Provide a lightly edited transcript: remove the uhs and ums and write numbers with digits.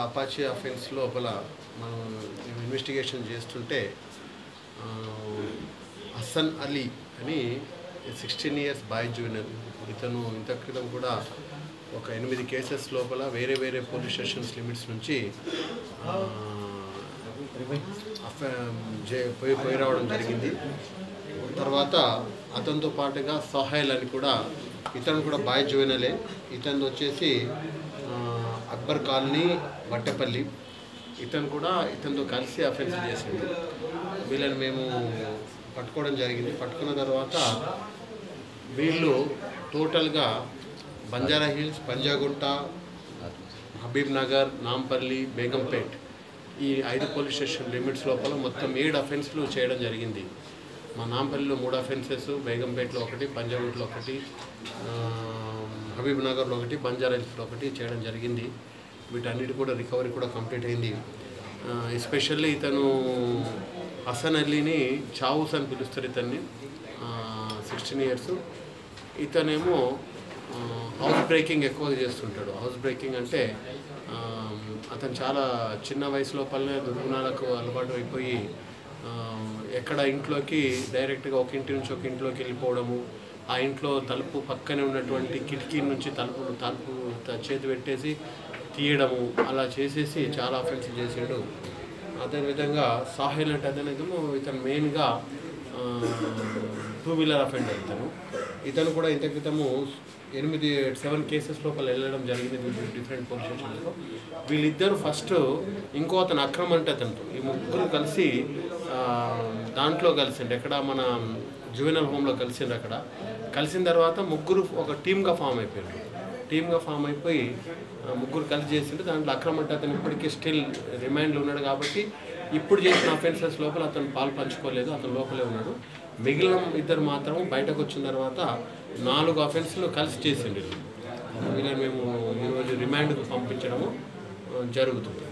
Apache offence లోపల మనం investigation చేస్తుంటే హసన్ అలీ అని 16 ఇయర్స్ బాయ్ జూనియర్ ఇతను ఇంత క్రితం కూడా ఒక 8 కేసెస్ లోపల వేరే వేరే పోలీస్ స్టేషన్స్ లిమిట్స్ నుంచి పోయి రావడం జరిగింది. తర్వాత అతనితో పాటుగా సోహైల్ అని కూడా ఇతను కూడా బాయ్ జూనియలే. ఇతను వచ్చేసి అక్బర్ కాలనీ వట్టపల్లి. ఇతను కూడా ఇతనితో కలిసి అఫెన్స్ చేసింది. వీళ్ళని మేము పట్టుకోవడం జరిగింది. పట్టుకున్న తర్వాత వీళ్ళు టోటల్గా బంజారా హిల్స్, పంజాగుంట, హబీబ్ నగర్, నాంపల్లి, బేగంపేట్ ఈ 5 పోలీస్ స్టేషన్ లిమిట్స్ లోపల మొత్తం 7 అఫెన్స్లు చేయడం జరిగింది. మా నాంపల్లిలో 3 అఫెన్సెస్, బేగంపేట్లో 1, పంజాగుంటలో 1, హబీబ్ నగర్లో 1, బంజారా హిల్స్లో 1 చేయడం జరిగింది. వీటన్నిటి కూడా రికవరీ కూడా కంప్లీట్ అయింది. ఎస్పెషల్లీ ఇతను హసన్ అలీని చావుస్ అని పిలుస్తారు. ఇతన్ని 16 ఇయర్స్. ఇతనేమో హౌస్ బ్రేకింగ్ ఎక్కువగా చేస్తుంటాడు. హౌస్ బ్రేకింగ్ అంటే అతను చాలా చిన్న వయసు లోపలనే దుర్గుణాలకు అలవాటు అయిపోయి ఎక్కడ ఇంట్లోకి డైరెక్ట్గా ఒక ఇంటి నుంచి ఒక ఇంట్లోకి వెళ్ళిపోవడము, ఆ ఇంట్లో తలుపు పక్కనే ఉన్నటువంటి కిటికీ నుంచి తలుపు చేతి పెట్టేసి తీయడము, అలా చేసేసి చాలా అఫెన్స్ చేసాడు. అదేవిధంగా సాహిల్ అంటే అతనేమో ఇతను మెయిన్గా 2 వీలర్ అఫెండర్. ఇతను కూడా ఇంత క్రితము 7 కేసెస్ లోపల వెళ్ళడం జరిగింది డిఫరెంట్ పోలీస్ స్టేషన్లో. వీళ్ళిద్దరు ఫస్ట్ ఇంకో అతను అక్రమ్ అంటే అతనితో ఈ ముగ్గురు కలిసి దాంట్లో కలిసిండు. ఎక్కడ మన జువెనల్ హోమ్లో కలిసిండు. అక్కడ కలిసిన తర్వాత ముగ్గురు ఒక టీమ్గా ఫామ్ అయిపోయారు. టీమ్గా ఫామ్ అయిపోయి ముగ్గురు కలిసి చేసిండు. దాంట్లో అక్రమ్ అంటే అతను ఇప్పటికీ స్టిల్ రిమైండ్లో ఉన్నాడు. కాబట్టి ఇప్పుడు చేసిన అఫెన్సెస్ లోపల అతను పాలు పంచుకోలేదు, అతను లోపలే ఉన్నాడు. మిగిలిన 2 మాత్రం బయటకు వచ్చిన తర్వాత 4 అఫెన్స్లు కలిసి చేసిండు. వీళ్ళని మేము ఈరోజు రిమాండ్కు పంపించడము జరుగుతుంది.